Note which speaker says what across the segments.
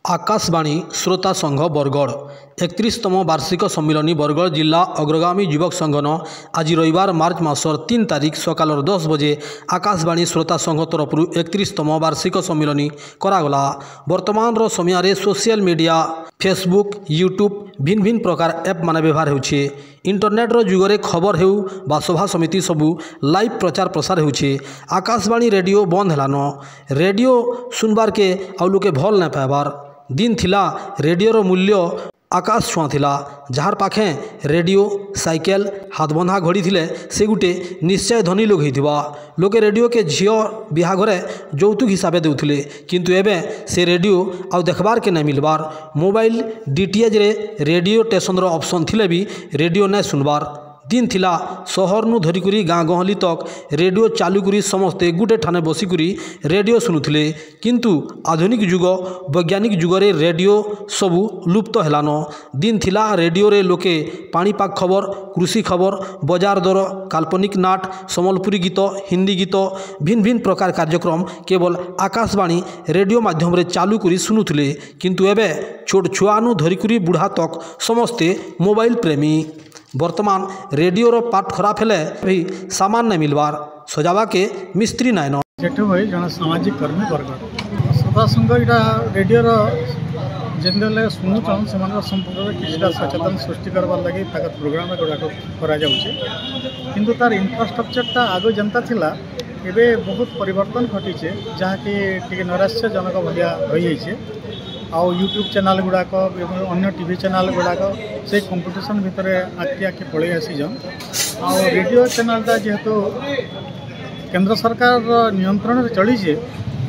Speaker 1: आकाशवाणी श्रोता संघ बरगढ़ 31तम वार्षिक सम्मिलनी बरगढ़ जिला अग्रगामी युवक संगठन आज रविवार मार्च मासर 3 तारिख सकाल 10 बजे आकाशवाणी श्रोता संघ तरफ 31तम वार्षिक सम्मिलनी करागला। वर्तमान समय सोशल मीडिया फेसबुक यूट्यूब भिन्न भिन्न प्रकार एप मान व्यवहार होउछे। इंटरनेट जुगरे खबर हेउ बा सभा समिति सबू लाइव प्रचार प्रसार होउछे। आकाशवाणी रेडियो बंद हेलान रेडियो सुनबार के आउ लोके भल ना पाइबार दिन थिला। रेडियोर मूल्य आकाश छुआ थिला। जार पाखे रेडियो साइकेल हाथबंधा घड़ी थिले से गुटे निश्चय धनी लोग होइथिबा। लोके रेडियो के झियो बिहा घरे यौतुक हिसाब देउथिले किंतु एबे से रेडियो आउ देखबार के ना मिलबार। मोबाइल डीटीएच रे रेडियो स्टेशन रो ऑप्शन थिले भी रेडियो ना सुनबार दिन थिला। सहर नु धरिकुरी गाँ गहली तक रेडियो चालू करी समस्ते गुटे ठाने बसिकुरी रेडियो सुनुथिले किंतु आधुनिक युग वैज्ञानिक युगरे रेडियो सबू लुप्त हेलान दिन थिला। रेडियो रे लोके पाणीपाग खबर कृषि खबर बजार दर काल्पनिक नाट सम्बलपुरी गीत हिंदी गीत भिन्न भिन्न प्रकार कार्यक्रम केवल आकाशवाणी रेडियो माध्यम रे चालू करी सुनुथिले किंतु एबे छोट छुआनु धरिकुरी बुढ़ा तक समस्ते मोबाइल प्रेमी। वर्तमान रेडियो रो पाठ खराब हेले भी सामान नहीं मिलबार सजावा के मिस्त्री नाइन
Speaker 2: जेठ भाई जन सामाजिक कर्मी बरगढ़ श्रोता संघ इटा रेडियो जेनले शुणुचन से संपर्क किसी सचेतन सृष्टि करवार लगे प्रोग्राम गुड़ाक किंतु तार इनफ्रास्ट्रक्चरटा आगे जनता थिला एबे बहुत परिवर्तन घटीचे जहाँकि नैराश्यजनक भाया रही है। आउ यूट्यूब चैनल गुड़ाक अन्य टीवी चैनल गुड़ाक से कंपटीशन भितर आगे आगे पलि आसीजन। आउ रेडियो चैनलटा जेहेतु केंद्र सरकार नियंत्रण चलीजे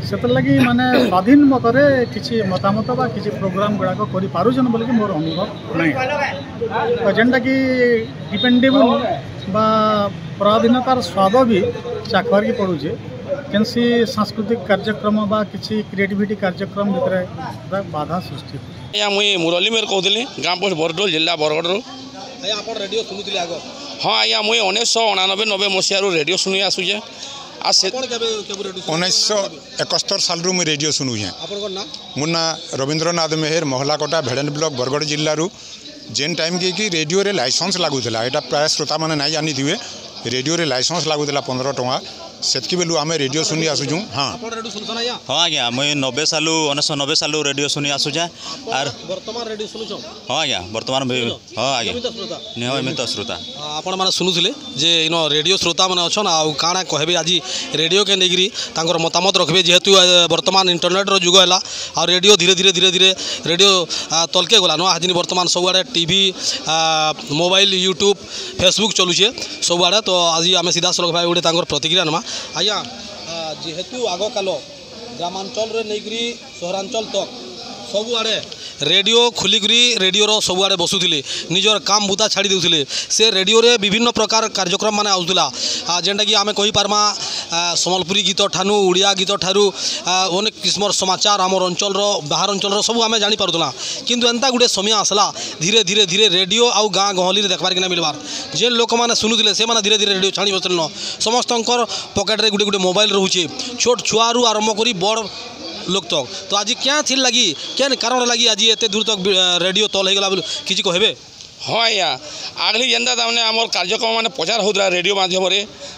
Speaker 2: से लगी माने स्वाधीन मतरे किसी मतामत बा किसी प्रोग्राम गुड़ाक कर पारुछन बोली मोर अनुभव नहीं। तो जेनटा कि डिपेंडेबल बा पराधीनतार स्वाद भी चाखबार की पड़ुचे कैंसी सांस्कृतिक कार्यक्रम बा किसी क्रिएटिविटी कार्यक्रम भितर बाधा सृष्टि।
Speaker 3: या मुई मुरली मेर कहूली गाँ पोस्ट बरडोल जिला बरगढ़
Speaker 1: रेडियो शुणुले आग।
Speaker 3: हाँ आज्ञा मुई 1989-90 मसीह रेडियो शुणी आसूचे।
Speaker 4: 1971 साल मुझे रेडियो शुणुचे। मो ना रवींद्रनाथ मेहर महलाकोटा भेड़न ब्लॉक बरगढ़ जिलू जेन टाइम कि रेडियो रे लाइसेंस लागुला यहाँ प्राय श्रोता मैंने ना जानी थे रेडियो रे लाइसेंस लागुला 15 टଙ୍କା सेतकी बेलू आम रेडियो शुणी आसुचु। हाँ
Speaker 5: हाँ आज्ञा मुई 1990 सालू रेडियो शुणी आसुचे आर
Speaker 1: वर्तमान रेडियो शुणुछ।
Speaker 5: हाँ आज्ञा वर्तमान हाँ आज्ञा नियमित श्रोता
Speaker 1: आपण माने सुनुथिले जे इन रेडियो श्रोता माने अछन आ काना कहबे आज रेडियो के नेगिरी तांकर मतामत रखबे जेहेतु वर्तमान इंटरनेट रो जुग हैला आ रेडियो धीरे धीरे रेडियो तलके गला न। आज वर्तमान सबुआड़े टीवी मोबाइल यूट्यूब फेसबुक चलुचे सबुआड़े। तो आज आम सीधा सड़क भाई गोटे तांकर प्रतिक्रिया नमा। आज्ञा जेहेतु आग काल ग्रामांचल रे नहींकरी सहरांचल तक सबुआड़े रेडियो खुलिकी रेडियोर सबुआड़े बसुले निजर काम बुता छाड़ी देउथिले से रेडियो रे विभिन्न प्रकार कार्यक्रम माने आउथुला जेनटा कि आमे कहि पारमा सम्बलपुरी गीत ठानु उड़िया गीत ठारू अनेक किस्मर समाचार आमर अंचल बाहर अंचल सब आमे जानी पारुला किंतु एंता गुटे समय आसला धीरे धीरे रेडियो आउ गाँ गहली रे देखबार कि मिलबार जे लोक मैंने शुणुले से धीरे धीरे रेडियो छाणी बसलन समस्तंकर पकेट रे गुटे मोबाइल रोचे छोट छुआरू आरंभ करी बड़ लोक तक। तो आज क्या थी लगी क्या कारण लगी आज एत दूर तक रेडियो तल होगा किसी कहबे।
Speaker 3: हाँ आज्ञा आगली जेनता तामने आमर कार्यक्रम माने प्रचार होता रेडियो माध्यम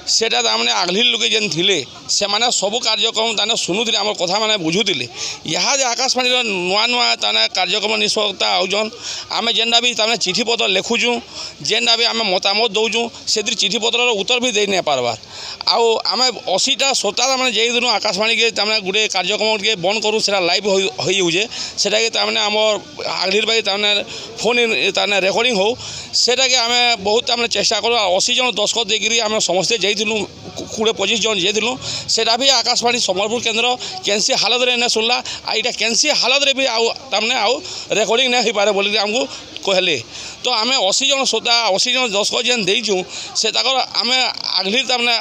Speaker 3: सेटा तामने आगली लोके जेन थिले से माने सब कार्यक्रम ताने शुणुले आम कथा माने बुझुले। यहाँ जे आकाशवाणी नुआ नुआ ताने कार्यक्रम निष्पत्ता आउजन आम जेनटा भी तामने चिठी पत्र लिखुचु जेनटा भी आम मतामत दौचु से चिठी पत्र उत्तर भी दे नहीं पार्बार। आउ आम 80टा श्रोता तामने जे दिन आकाशवाणी के तामने गुटे कार्यक्रम के बंद करूँ से लाइव होजे सेटा के तामने आमर आगली भाई तामने फोन ताने रेकर्डिंग हो सेटा के आम बहुत तामने चेष्टा करूँ 80 जन दशखत देकरी आम समस्ते जाइलु 20-25 जन जाइलु सेटा भी आकाशवाणी सम्बलपुर केन्द्र कैंसी हालत रे नहीं सुनला आईटा कैंसी हालत रे भी आमने आउ रेकर्डिंग नहीं हो पारे बोली आमको कहले। तो आम 80 जन श्रोता 80 जन दशखत जेन देचु से आम आगली तामने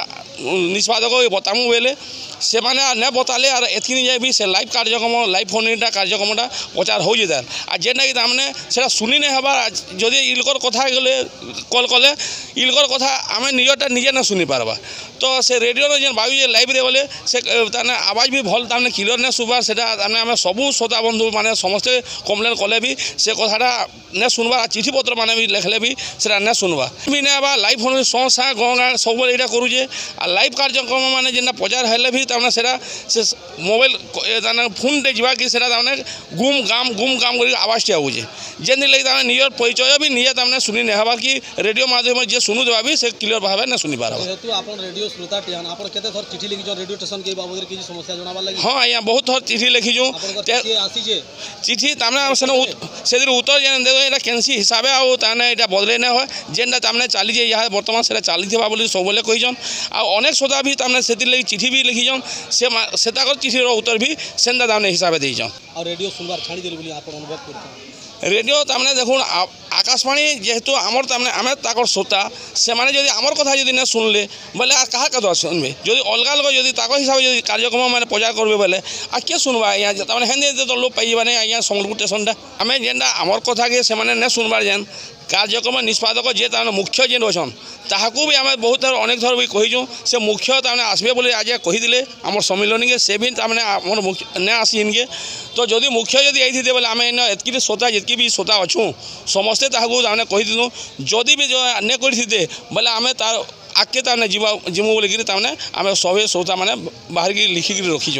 Speaker 3: निष्पादक बतामु बेले से माने ने बताले और एतकी नहीं जाए भी से लाइव कार्यक्रम लाइव फोनटा कार्यक्रमटा प्रचार हो जाए आ जेना कि तामने सेटा सुनी नहीं हवा जदि इलकर कथा गले कल कले इलकर कथा आम निजटा निजे ना सुनी पारबा तो से रेडियो जेन भावी जे लाइव रे बोले से ताने आवाज भी भल तामने क्लियर ने सुबार सेटा तामने आम सबू श्रोता बंधु माने समस्ते कम्प्लेन कले भी से कथाटा ने सुनवा चिठी पत्र माने भी लिखले भी सेटा ने सुनवा भी ने बा लाइव फोन संसा गंगा सब एटा करूजे आ लाइव कार्यक्रम माने जेना प्रचार हेले भी तामने सेटा से मोबाइल ताने फोन दे जीवा कि सेटा तामने गुम गाम करी आवाज टे आउजे जेन लगी तामने नियर परिचय भी निजे तामने सुनी ने हवा कि रेडियो माध्यम जे सुनु देबा भी से क्लियर भाबे न सुनी पारबा
Speaker 1: जेतु आपन रेडियो श्रोता टियान आपन केते थर चिठी लिखि जो रेडियो स्टेशन के बाबू किछि समस्या जणाबा लागि
Speaker 3: हां आया बहुत थर चिठी लिखि जो
Speaker 1: आसी जे
Speaker 3: चिठी तामने से उत्तर जेन दे एटा कैंसी हिसाबे आ ताने एटा बदले न हो जेनटा तामने चाली जे यहाँ वर्तमान सेटा चाली थिबा बोली सब बोले कहिजन आ अनेक श्रोता भी तामने सेति लागि चिठी भी लिखिजन से ताकर चिठी रो उत्तर भी सेंदा तामने हिसाबे देइजन
Speaker 1: और रेडियो सुनबार छाड़ी देली बोली आपन अनुभव करछन
Speaker 3: रेडियो तामने देखुन आकाशवाणी जेहेतु आमर तामने आमे ताकर श्रोता से माने जदि आमर कथा जदि न सुनले बोले आ कहा कथा सुनबे जदि अलगा अलग जदि ताकर हिसाब जदि कार्यक्रम माने प्रचार करबे बोले आ के सुनबा या तामने हेंदे तो लोग पाइबा नै या संगरुप स्टेशनटा आमे जेंदा आमर कथा के से माने न सुनबार जेन कार्यक्रम निष्पादक जे तामने मुख्य जेन अछन ताहाकू भी आमे बहुत थर अनेक थर भी कहिजो से मुख्य तामने आसबे बोले आज कहि दिले आमर सम्मेलन के से भी तामने आमर मुख्य न आसी इनके तो जदि मुख्य जदि आइथिते बोले आमे न एतकी श्रोता जेतकी भी श्रोता अछु समस्ते ताहाकू तामने कहि दिनु जदि भी जो ने करिथिते बोले आमे तार आके तामने जिमु बोले कि तामने आमे सबे श्रोता माने बाहर की लिखि कि रखिजो।